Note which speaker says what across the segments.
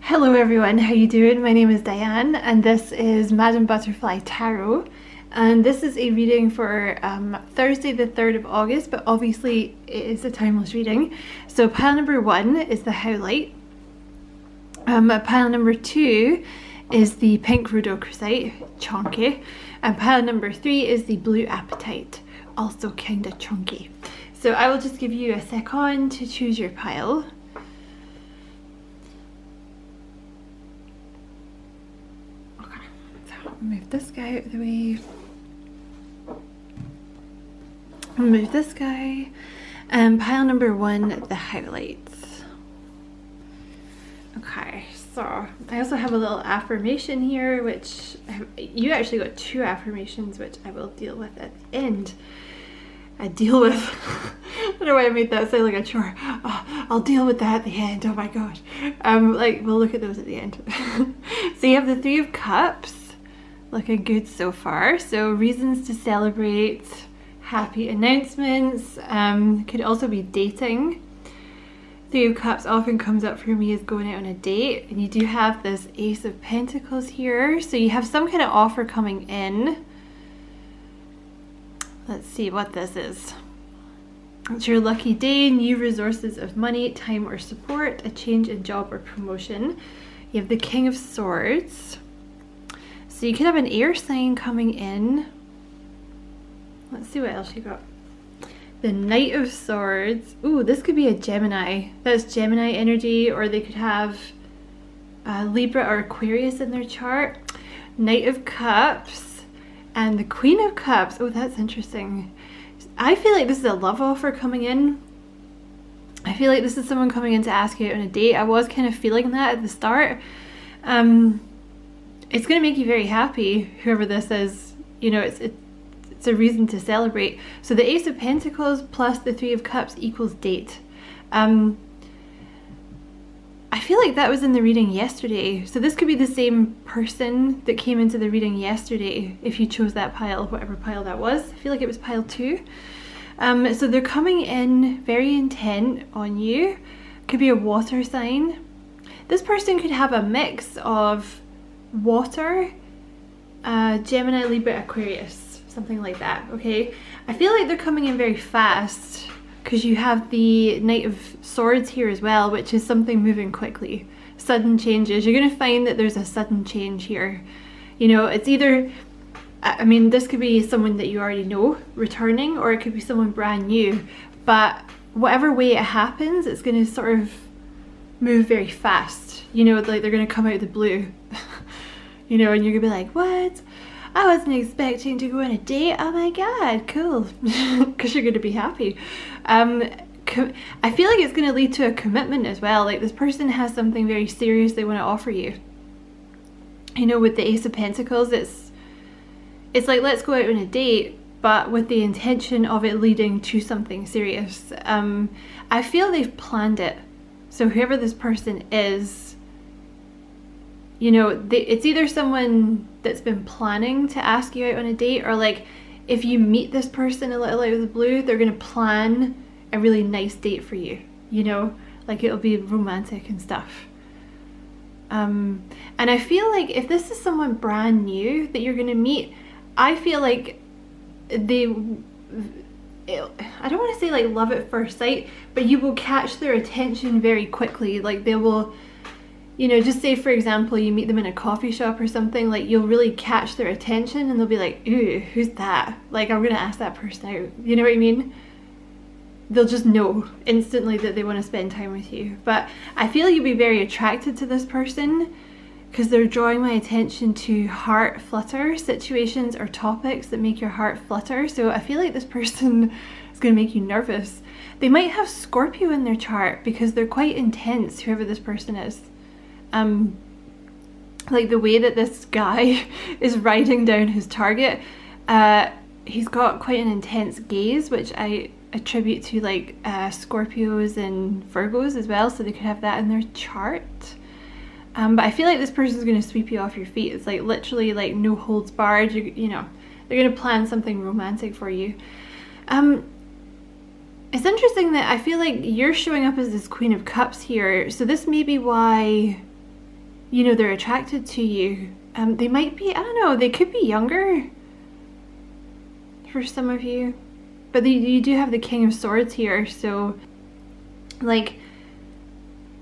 Speaker 1: Hello everyone, how you doing? My name is Diane and this is Madame Butterfly Tarot, and this is a reading for Thursday the 3rd of August, but obviously it is a timeless reading. So pile number 1 is the Howlite, pile number 2 is the pink rhodochrosite, chunky, and pile number 3 is the blue apatite, also kind of chunky. So I will just give you a second to choose your pile. Move this guy out of the way. Move this guy. And pile number 1, the Howlites. Okay, so I also have a little affirmation here, which you actually got 2 affirmations, which I will deal with at the end. I don't know why I made that sound like a chore. Oh, I'll deal with that at the end. Oh my god. Like, we'll look at those at the end. So you have the 3 of Cups. Looking good so far. So reasons to celebrate, happy announcements, could also be dating. 3 of Cups often comes up for me as going out on a date, and you do have this Ace of Pentacles here, so you have some kind of offer coming in. Let's see what this is. It's your lucky day, new resources of money, time or support, a change in job or promotion. You have the King of Swords. So you could have an air sign coming in. Let's see what else you got. The Knight of Swords. Ooh, this could be a Gemini. That's Gemini energy, or they could have Libra or Aquarius in their chart. Knight of Cups and the Queen of Cups. Oh, that's interesting. I feel like this is a love offer coming in. I feel like this is someone coming in to ask you out on a date. I was kind of feeling that at the start. It's going to make you very happy, whoever this is. You know, it's a reason to celebrate. So the Ace of Pentacles plus the 3 of Cups equals date. I feel like that was in the reading yesterday. So this could be the same person that came into the reading yesterday if you chose that pile, whatever pile that was. I feel like it was pile 2. So they're coming in very intent on you. Could be a water sign. This person could have a mix of water, Gemini, Libra, Aquarius, something like that. Okay, I feel like they're coming in very fast because you have the Knight of Swords here as well, which is something moving quickly, sudden changes. You're going to find that there's a sudden change here. You know, it's either, I mean, this could be someone that you already know returning, or it could be someone brand new, but whatever way it happens, it's going to sort of move very fast. You know, like they're going to come out of the blue. You know, and you're gonna be like, what? I wasn't expecting to go on a date. Oh my god, cool. Because you're gonna be happy. I feel like it's gonna lead to a commitment as well. Like this person has something very serious they want to offer you. You know, with the Ace of Pentacles, it's like, let's go out on a date, but with the intention of it leading to something serious. I feel they've planned it. So whoever this person is, you know, it's either someone that's been planning to ask you out on a date, or like if you meet this person a little out of the blue, they're going to plan a really nice date for you, you know, like it'll be romantic and stuff. And I feel like if this is someone brand new that you're going to meet, I feel like I don't want to say like love at first sight, but you will catch their attention very quickly. Like they will, you know, just say for example you meet them in a coffee shop or something, like you'll really catch their attention and they'll be like, ooh, who's that? Like, I'm gonna ask that person out. You know what I mean? They'll just know instantly that they want to spend time with you. But I feel you'll be very attracted to this person because they're drawing my attention to heart flutter situations or topics that make your heart flutter. So I feel like this person is gonna make you nervous. They might have Scorpio in their chart because they're quite intense, whoever this person is. Like the way that this guy is riding down his target, he's got quite an intense gaze, which I attribute to like Scorpios and Virgos as well, so they could have that in their chart. But I feel like this person's going to sweep you off your feet. It's like literally like no holds barred. You know, they're going to plan something romantic for you. It's interesting that I feel like you're showing up as this Queen of Cups here, so this may be why you know, they're attracted to you. They might be, I don't know, they could be younger for some of you, but you do have the King of Swords here. So like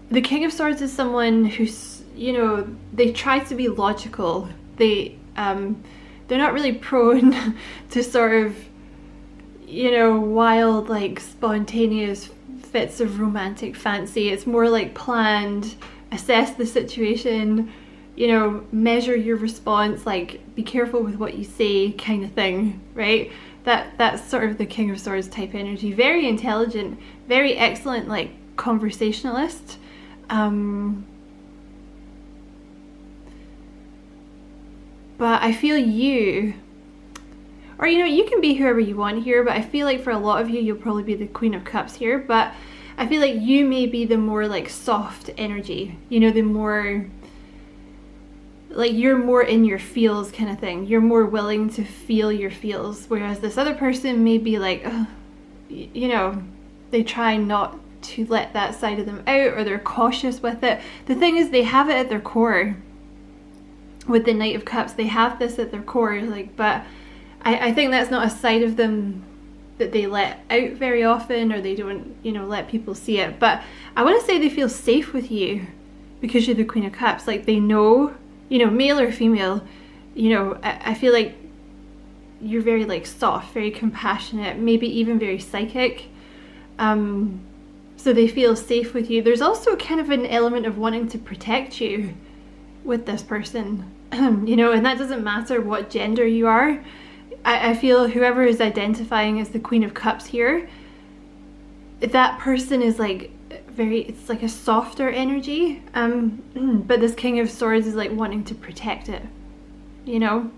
Speaker 1: the King of Swords is someone who's, you know, they try to be logical. They're not really prone to sort of, you know, wild, like spontaneous fits of romantic fancy. It's more like planned, assess the situation, you know, measure your response, like be careful with what you say kind of thing, right? That's sort of the King of Swords type energy. Very intelligent, very excellent, like conversationalist. But I feel you, or you know, you can be whoever you want here, but I feel like for a lot of you, you'll probably be the Queen of Cups here, but I feel like you may be the more like soft energy, you know, the more like you're more in your feels kind of thing. You're more willing to feel your feels, whereas this other person may be like, you know, they try not to let that side of them out, or they're cautious with it. The thing is, they have it at their core. With the Knight of Cups, they have this at their core, like, but I think that's not a side of them that they let out very often, or they don't, you know, let people see it. But I want to say they feel safe with you because you're the Queen of Cups. Like, they know, you know, male or female, you know, I feel like you're very like soft, very compassionate, maybe even very psychic. So they feel safe with you. There's also kind of an element of wanting to protect you with this person, you know, and that doesn't matter what gender you are. I feel whoever is identifying as the Queen of Cups here, that person is like very, it's like a softer energy, but this King of Swords is like wanting to protect it, you know.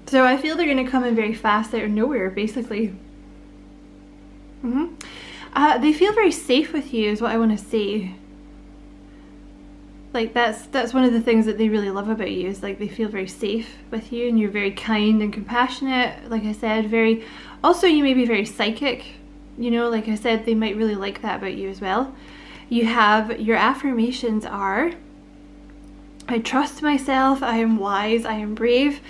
Speaker 1: So I feel they're going to come in very fast out of nowhere, basically. They feel very safe with you is what I want to say. Like that's one of the things that they really love about you, is like they feel very safe with you, and you're very kind and compassionate, like I said. Very, also you may be very psychic, you know, like I said, they might really like that about you as well. You have, your affirmations are, I trust myself, I am wise, I am brave.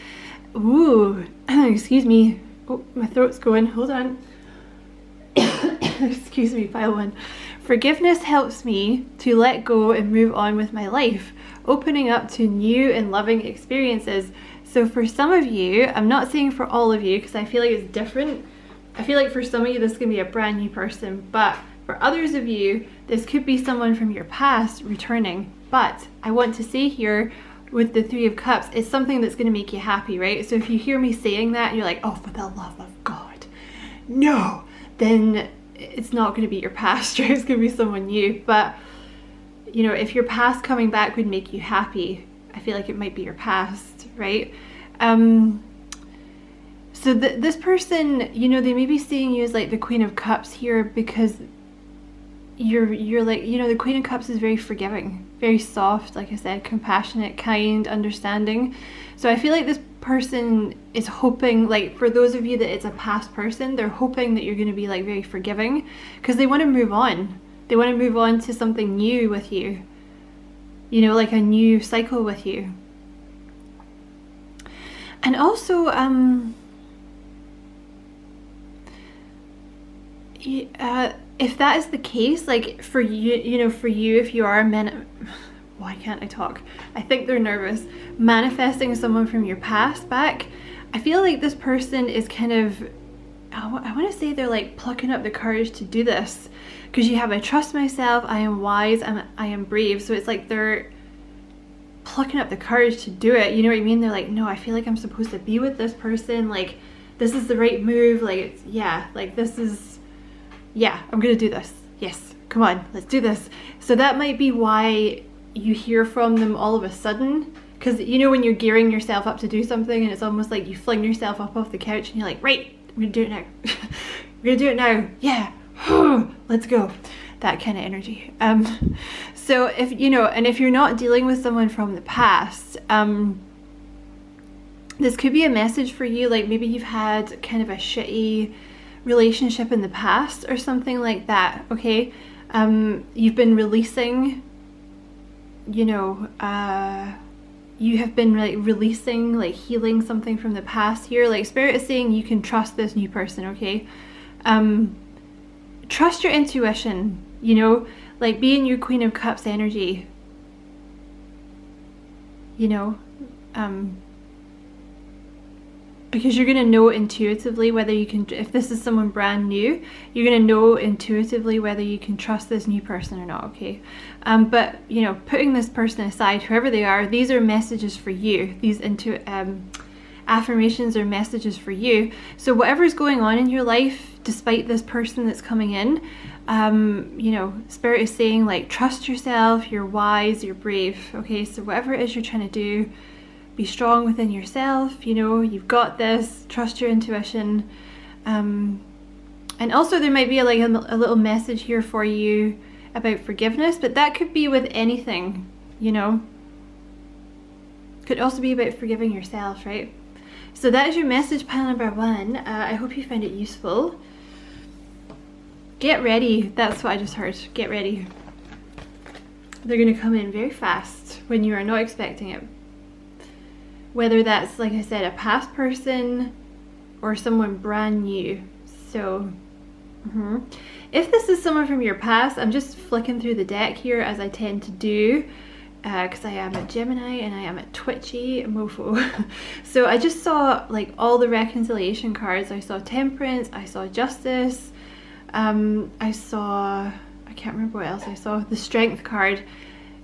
Speaker 1: Ooh, excuse me, oh, my throat's going, hold on. Excuse me, pile one. Forgiveness helps me to let go and move on with my life, opening up to new and loving experiences. So for some of you, I'm not saying for all of you because I feel like it's different. I feel like for some of you this can be a brand new person, but for others of you, this could be someone from your past returning. But I want to say here with the Three of Cups, it's something that's going to make you happy, right? So if you hear me saying that and you're like, oh, for the love of God, no, then it's not going to be your past, right? It's going to be someone new. But you know, if your past coming back would make you happy, I feel like it might be your past, right? So this person, you know, they may be seeing you as like the Queen of Cups here because you're like, you know, the Queen of Cups is very forgiving, very soft, like I said, compassionate, kind, understanding. So I feel like this person is hoping, like for those of you that it's a past person, they're hoping that you're going to be like very forgiving because they want to move on. They want to move on to something new with you, you know, like a new cycle with you. And also, if that is the case, like for you, you know, for you, if you are why can't I talk? I think they're nervous. Manifesting someone from your past back, I feel like this person is kind of, I want to say they're like plucking up the courage to do this because you have, I trust myself, I am wise, I am brave. So it's like they're plucking up the courage to do it. You know what I mean? They're like, no, I feel like I'm supposed to be with this person. Like, this is the right move. Like, it's, yeah, like this is, yeah, I'm gonna do this. Yes, come on, let's do this. So that might be why you hear from them all of a sudden, because you know when you're gearing yourself up to do something and it's almost like you fling yourself up off the couch and you're like, right, we're gonna do it now. We're gonna do it now. Yeah, let's go. That kind of energy. So if you know, and if you're not dealing with someone from the past, this could be a message for you. Like maybe you've had kind of a shitty relationship in the past or something like that. Okay, you've been releasing you know, you have been like releasing, like healing something from the past here. Like Spirit is saying you can trust this new person, okay? Trust your intuition, you know, like be in your Queen of Cups energy, you know, because you're going to know intuitively whether you can, if this is someone brand new, you're going to know intuitively whether you can trust this new person or not, okay? But, you know, putting this person aside, whoever they are, these are messages for you. These affirmations are messages for you. So whatever's going on in your life, despite this person that's coming in, you know, Spirit is saying, like, trust yourself, you're wise, you're brave, okay? So whatever it is you're trying to do, be strong within yourself, you know, you've got this, trust your intuition. And also there might be like a little message here for you about forgiveness, but that could be with anything, you know. Could also be about forgiving yourself, right? So that is your message, pile number 1. I hope you find it useful. Get ready. That's what I just heard. Get ready. They're going to come in very fast when you are not expecting it. Whether that's, like I said, a past person or someone brand new. So, if this is someone from your past, I'm just flicking through the deck here as I tend to do, because I am a Gemini and I am a twitchy mofo. So I just saw like all the reconciliation cards. I saw Temperance, I saw Justice, I can't remember what else I saw, the Strength card.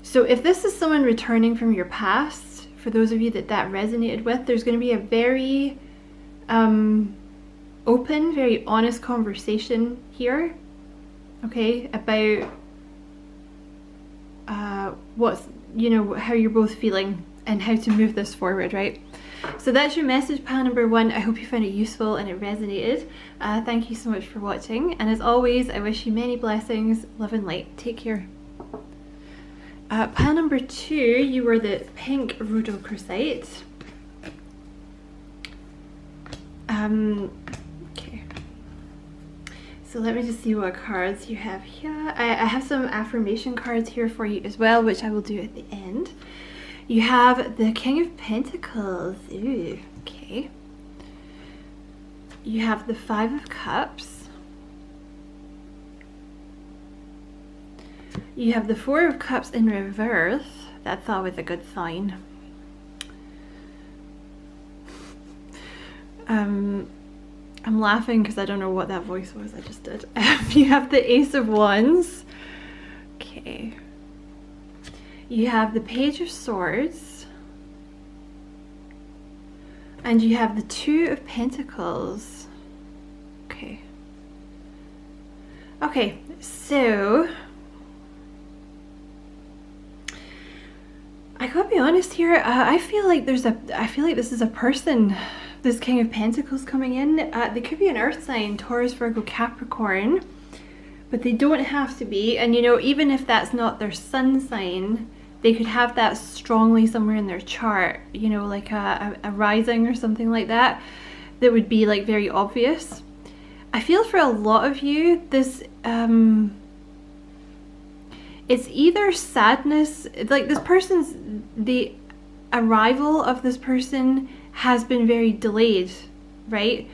Speaker 1: So if this is someone returning from your past, for those of you that resonated with, there's going to be a very open, very honest conversation here, okay, about what's, you know, how you're both feeling and how to move this forward, right? So that's your message, pile number 1. I hope you found it useful and it resonated. Thank you so much for watching, and as always, I wish you many blessings, love and light. Take care. Pile number 2, you were the pink rhodochrosite. Okay. So let me just see what cards you have here. I have some affirmation cards here for you as well, which I will do at the end. You have the King of Pentacles. Ooh, okay. You have the 5 of Cups. You have the 4 of Cups in reverse. That's always a good sign. I'm laughing because I don't know what that voice was I just did. You have the Ace of Wands. Okay. You have the Page of Swords. And you have the 2 of Pentacles. Okay. Okay, so I gotta be honest here. I feel like this is a person, this King of Pentacles coming in. They could be an earth sign, Taurus, Virgo, Capricorn, but they don't have to be. And you know, even if that's not their sun sign, they could have that strongly somewhere in their chart, you know, like a rising or something like that, that would be like very obvious. I feel for a lot of you, this, it's either sadness, like this person's, the arrival of this person has been very delayed, right?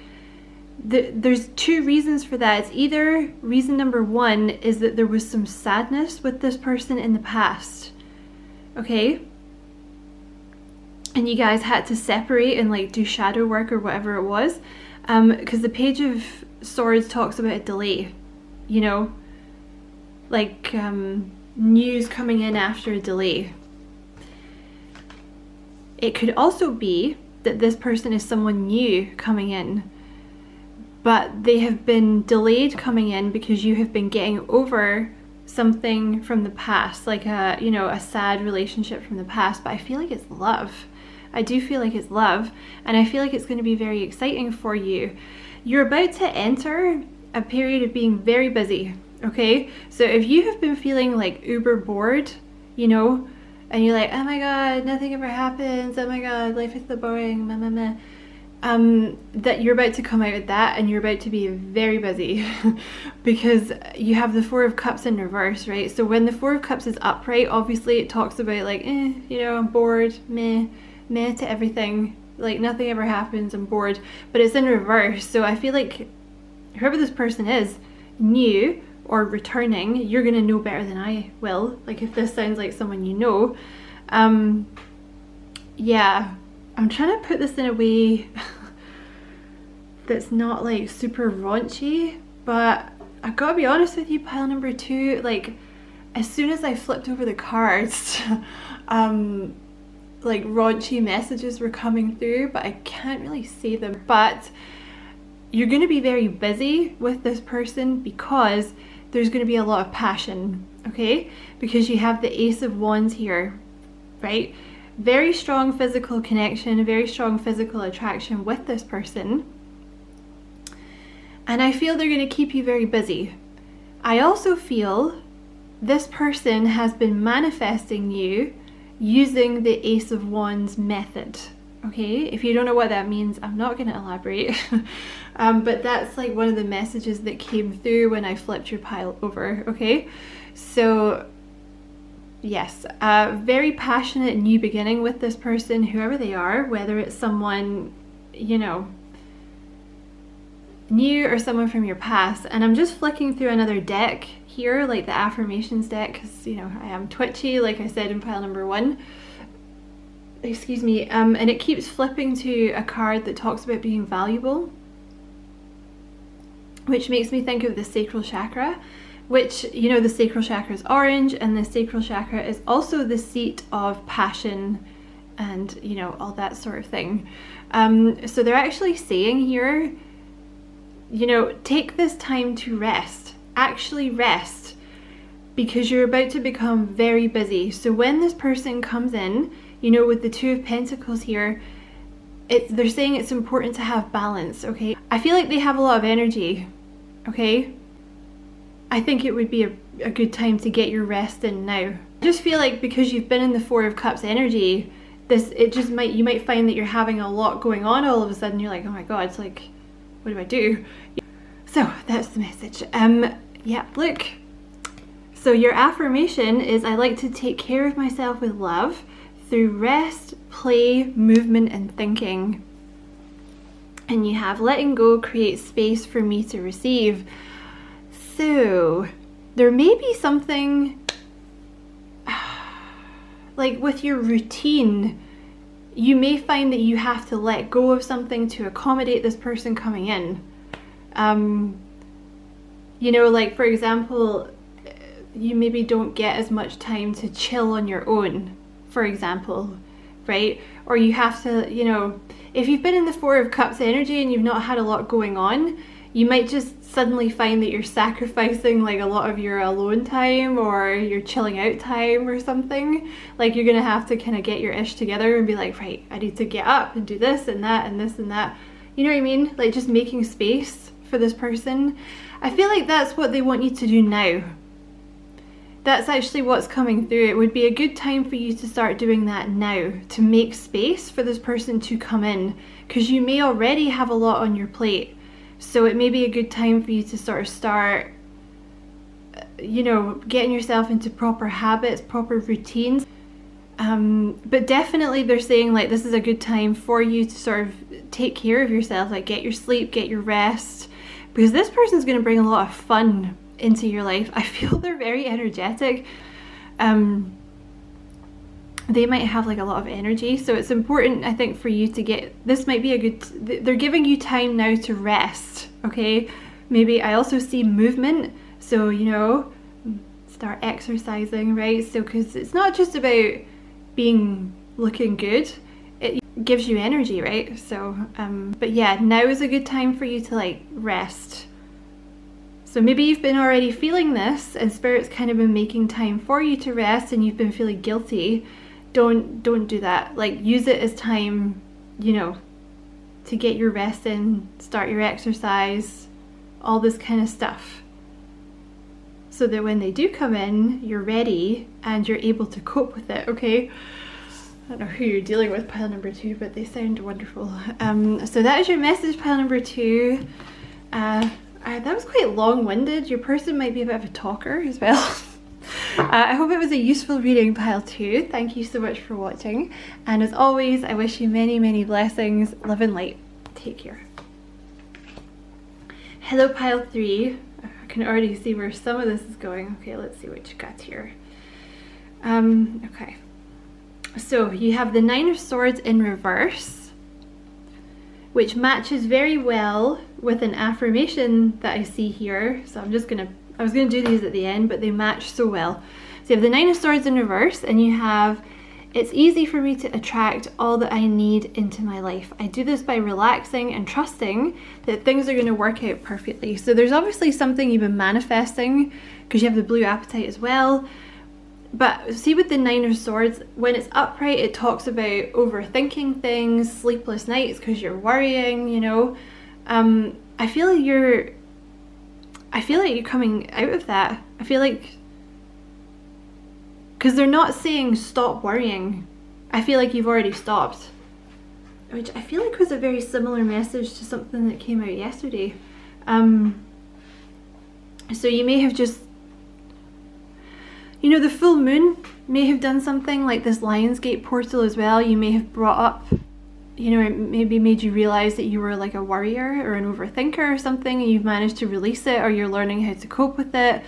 Speaker 1: There's 2 reasons for that. It's either reason number 1 is that there was some sadness with this person in the past, okay? And you guys had to separate and like do shadow work or whatever it was, because the Page of Swords talks about a delay, you know, like news coming in after a delay. It could also be that this person is someone new coming in, but they have been delayed coming in because you have been getting over something from the past, like a, you know, a sad relationship from the past. But I feel like it's love. I do feel like it's love, and I feel like it's going to be very exciting for you. You're about to enter a period of being very busy, okay? So if you have been feeling like uber bored, you know, and you're like, oh my god, nothing ever happens, oh my god, life is so boring, meh, meh, meh. that you're about to come out of that and you're about to be very busy because you have the Four of Cups in reverse, right? So when the Four of Cups is upright, obviously it talks about like, you know, I'm bored, meh to everything, like nothing ever happens, I'm bored. But it's in reverse, so I feel like whoever this person is, new or returning, you're gonna know better than I will. Like if this sounds like someone you know, yeah, I'm trying to put this in a way that's not like super raunchy, but I've got to be honest with you, pile number 2, like as soon as I flipped over the cards, like raunchy messages were coming through, but I can't really say them. But you're going to be very busy with this person because there's going to be a lot of passion, okay? Because you have the Ace of Wands here, right? Very strong physical connection, very strong physical attraction with this person. And I feel they're going to keep you very busy. I also feel this person has been manifesting you using the Ace of Wands method, okay? If you don't know what that means, I'm not going to elaborate. But that's like one of the messages that came through when I flipped your pile over, okay? So yes, very passionate new beginning with this person, whoever they are, whether it's someone, you know, new or someone from your past. And I'm just flicking through another deck here, like the affirmations deck, because, you know, I am twitchy, like I said in pile number 1. Excuse me. And it keeps flipping to a card that talks about being valuable, which makes me think of the sacral chakra, which, you know, the sacral chakra is orange, and the sacral chakra is also the seat of passion and, you know, all that sort of thing. So they're actually saying here, you know, take this time to rest. Actually rest, because you're about to become very busy. So when this person comes in, you know, with the Two of Pentacles here, they're saying it's important to have balance, okay? I feel like they have a lot of energy, okay? I think it would be a good time to get your rest in now. I just feel like because you've been in the Four of Cups energy, you might find that you're having a lot going on all of a sudden. You're like, oh my god, it's like, what do I do? So that's the message. Yeah, look. So your affirmation is, I like to take care of myself with love through rest, play, movement, and thinking. And you have letting go creates space for me to receive. So there may be something like with your routine, you may find that you have to let go of something to accommodate this person coming in. You know, like for example, you maybe don't get as much time to chill on your own, for example, right? Or you have to, you know, if you've been in the Four of Cups energy and you've not had a lot going on, you might just suddenly find that you're sacrificing like a lot of your alone time or your chilling out time or something. Like you're gonna have to kind of get your ish together and be like, right, I need to get up and do this and that and this and that. You know what I mean? Like just making space for this person. I feel like that's what they want you to do now. That's actually what's coming through. It would be a good time for you to start doing that now, to make space for this person to come in, because you may already have a lot on your plate. So it may be a good time for you to sort of start, you know, getting yourself into proper habits, proper routines. But definitely they're saying like this is a good time for you to sort of take care of yourself, like get your sleep, get your rest, because this person's going to bring a lot of fun into your life. I feel they're very energetic. They might have like a lot of energy, so it's important, I think, for you to get, this might be a good, they're giving you time now to rest, okay? Maybe I also see movement, so, you know, start exercising, right? So, because it's not just about looking good, it gives you energy, right? So, but yeah, now is a good time for you to like rest. So maybe you've been already feeling this and Spirit's kind of been making time for you to rest and you've been feeling guilty. Don't do that. Like use it as time, you know, to get your rest in, start your exercise, all this kind of stuff. So that when they do come in, you're ready and you're able to cope with it, okay? don't know who you're dealing with, pile number 2, but they sound wonderful. So that is your message, pile number 2. That was quite long-winded. Your person might be a bit of a talker as well. I hope it was a useful reading, pile 2. Thank you so much for watching. And as always, I wish you many, many blessings. Love and light. Take care. Hello, pile 3. I can already see where some of this is going. Okay, let's see what you got here. Okay. So you have the 9 of Swords in reverse, which matches very well with an affirmation that I see here. So I was gonna do these at the end, but they match so well. So you have the 9 of Swords in reverse, and you have, it's easy for me to attract all that I need into my life. I do this by relaxing and trusting that things are gonna work out perfectly. So there's obviously something you've been manifesting, because you have the blue apatite as well. But see, with the 9 of Swords, when it's upright, it talks about overthinking things, sleepless nights because you're worrying, you know. I feel like you're coming out of that. I feel like, because they're not saying stop worrying. I feel like you've already stopped, which I feel like was a very similar message to something that came out yesterday. So you may have just, you know, the full moon may have done something like this Lionsgate portal as well. You may have brought up, you know, it maybe made you realize that you were like a worrier or an overthinker or something, and you've managed to release it, or you're learning how to cope with it.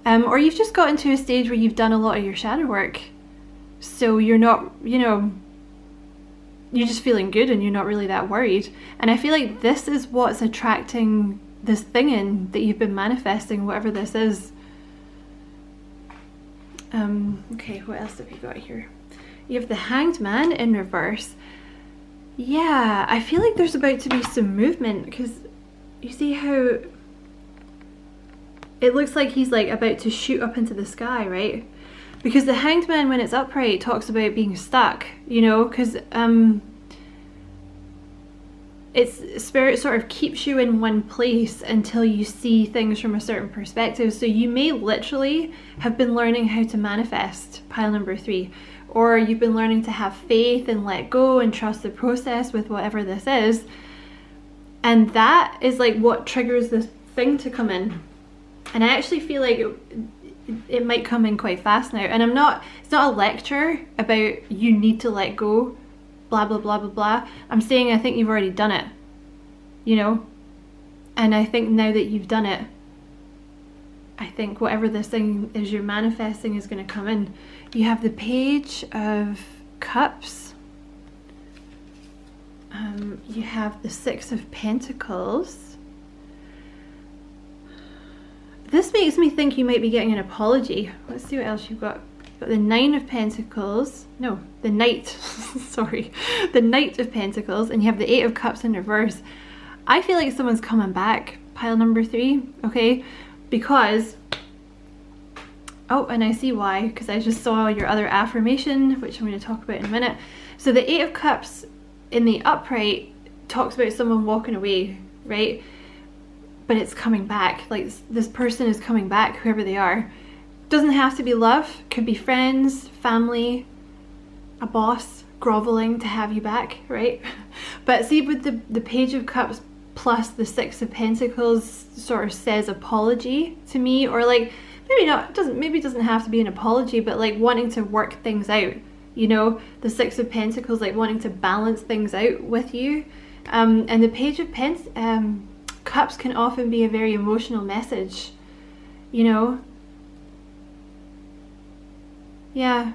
Speaker 1: Or you've just gotten to a stage where you've done a lot of your shadow work. So you're not, you know, you're just feeling good and you're not really that worried. And I feel like this is what's attracting this thing in that you've been manifesting, whatever this is. Okay, what else have you got here? You have the Hanged Man in reverse. Yeah, I feel like there's about to be some movement, because you see how it looks like he's like about to shoot up into the sky, right? Because the Hanged Man, when it's upright, talks about being stuck, you know, because it's spirit sort of keeps you in one place until you see things from a certain perspective. So you may literally have been learning how to manifest, pile number 3, or you've been learning to have faith and let go and trust the process with whatever this is. And that is like what triggers this thing to come in. And I actually feel like it might come in quite fast now. And it's not a lecture about you need to let go, blah, blah, blah, blah, blah. I'm saying I think you've already done it, you know? And I think now that you've done it, I think whatever this thing is you're manifesting is going to come in. You have the Page of Cups. You have the 6 of Pentacles. This makes me think you might be getting an apology. Let's see what else you've got. Got the 9 of Pentacles, no, the Knight, sorry, the Knight of Pentacles, and you have the 8 of Cups in reverse. I feel like someone's coming back, pile number 3, okay, because, oh, and I see why, because I just saw your other affirmation, which I'm going to talk about in a minute. So the 8 of Cups in the upright talks about someone walking away, right, but it's coming back, like this person is coming back, whoever they are. Doesn't have to be love, could be friends, family, a boss groveling to have you back, right? But see, with the Page of Cups plus the 6 of Pentacles sort of says apology to me, or like maybe it doesn't have to be an apology, but like wanting to work things out, you know? The 6 of Pentacles, like wanting to balance things out with you. And the Page of Cups can often be a very emotional message, you know? Yeah,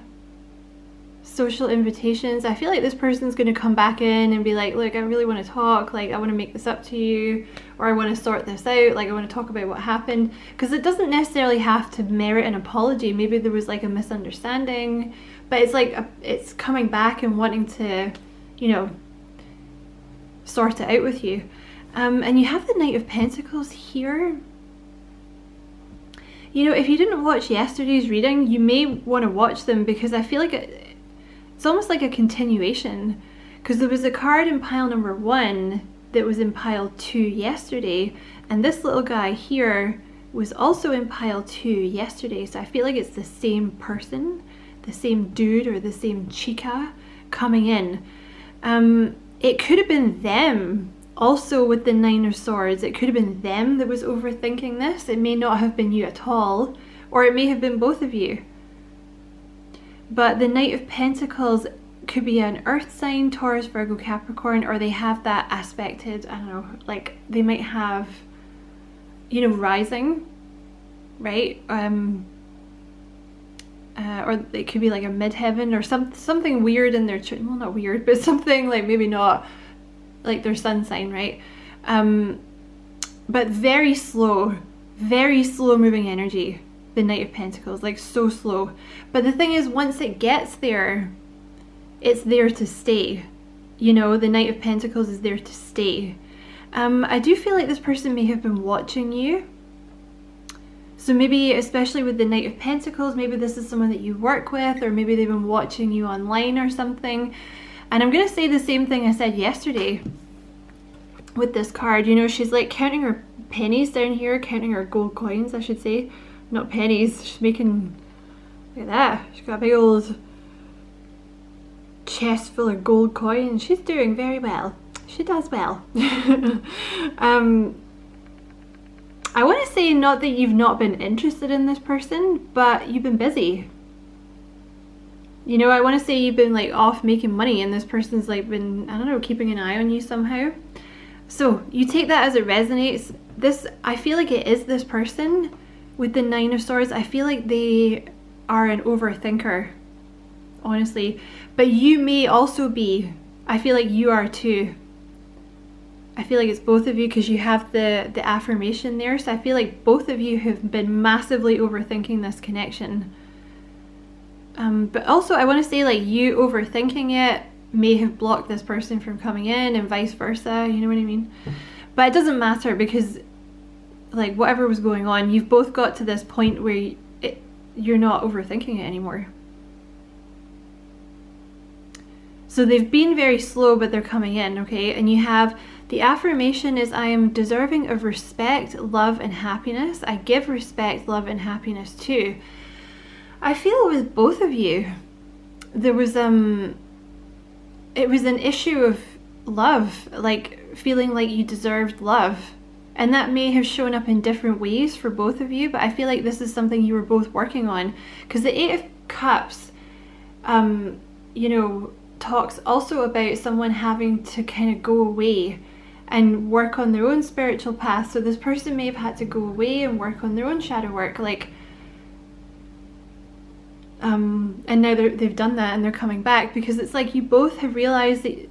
Speaker 1: social invitations. I feel like this person's going to come back in and be like, look, I really want to talk, like I want to make this up to you, or I want to sort this out, like I want to talk about what happened, because it doesn't necessarily have to merit an apology. Maybe there was like a misunderstanding, but it's like it's coming back and wanting to, you know, sort it out with you. And you have the Knight of Pentacles here. You know, if you didn't watch yesterday's reading, you may want to watch them, because I feel like it's almost like a continuation, because there was a card in pile number 1 that was in pile 2 yesterday, and this little guy here was also in pile 2 yesterday. So I feel like it's the same person, the same dude or the same chica coming in. It could have been them. Also with the Nine of Swords, it could have been them that was overthinking this. It may not have been you at all, or it may have been both of you. But the Knight of Pentacles could be an earth sign, Taurus, Virgo, Capricorn, or they have that aspected, I don't know, like they might have, you know, rising, right? Or it could be like a midheaven or something weird in their, well, not weird, but something like maybe not like their sun sign, right? But very slow moving energy, the Knight of Pentacles, like so slow. But the thing is, once it gets there, it's there to stay. You know, the Knight of Pentacles is there to stay. I do feel like this person may have been watching you. So maybe, especially with the Knight of Pentacles, maybe this is someone that you work with, or maybe they've been watching you online or something. And I'm going to say the same thing I said yesterday with this card. You know, she's like counting her pennies down here, counting her gold coins, I should say. Not pennies. She's making, look at that. She's got a big old chest full of gold coins. She's doing very well. She does well. I want to say not that you've not been interested in this person, but you've been busy. You know, I want to say you've been like off making money and this person's like been, I don't know, keeping an eye on you somehow. So you take that as it resonates. This, I feel like it is this person with the Nine of Swords. I feel like they are an overthinker, honestly. But you may also be, I feel like you are too. I feel like it's both of you because you have the affirmation there. So I feel like both of you have been massively overthinking this connection. But also I want to say, like, you overthinking it may have blocked this person from coming in and vice versa. You know what I mean? But it doesn't matter because, like, whatever was going on, you've both got to this point where you're not overthinking it anymore. So they've been very slow, but they're coming in, okay? And you have the affirmation is, I am deserving of respect, love, and happiness. I give respect, love, and happiness too. I feel with both of you, there was it was an issue of love, like feeling like you deserved love. And that may have shown up in different ways for both of you, but I feel like this is something you were both working on. Because the Eight of Cups, you know, talks also about someone having to kind of go away and work on their own spiritual path. So this person may have had to go away and work on their own shadow work, like, and now they've done that and they're coming back, because it's like you both have realized that,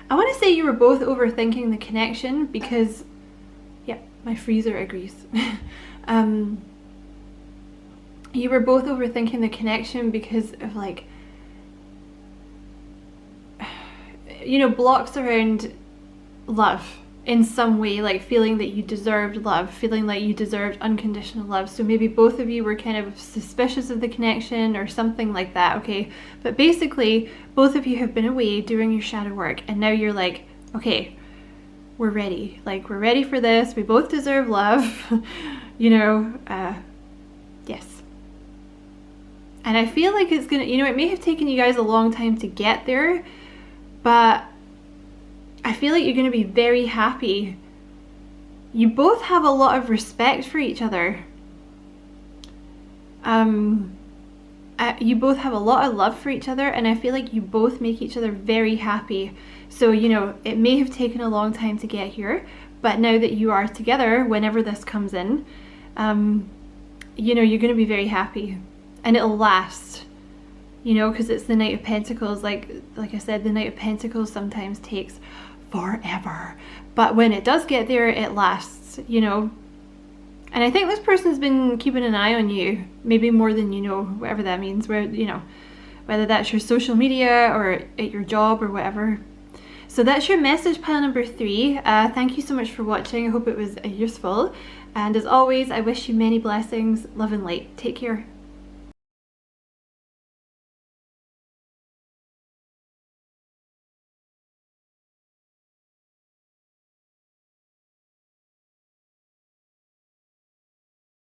Speaker 1: I want to say you were both overthinking the connection because, yeah, my freezer agrees. You were both overthinking the connection because of, like, you know, blocks around love in some way, like feeling that you deserved love, feeling like you deserved unconditional love. So maybe both of you were kind of suspicious of the connection or something like that, okay? But basically, both of you have been away doing your shadow work, and now you're like, okay, we're ready. Like, we're ready for this. We both deserve love, you know, yes. And I feel like it's gonna, you know, it may have taken you guys a long time to get there, but I feel like you're going to be very happy. You both have a lot of respect for each other. You both have a lot of love for each other, and I feel like you both make each other very happy. So, you know, it may have taken a long time to get here, but now that you are together, whenever this comes in, you know, you're going to be very happy, and it'll last. You know, because it's the Knight of Pentacles. Like I said, the Knight of Pentacles sometimes takes forever, but when it does get there, it lasts, you know. And I think this person's been keeping an eye on you, maybe more than you know, whatever that means, where, you know, whether that's your social media or at your job or whatever. So that's your message pile number 3. Thank you so much for watching. I hope it was useful, and as always, I wish you many blessings, love and light. Take care.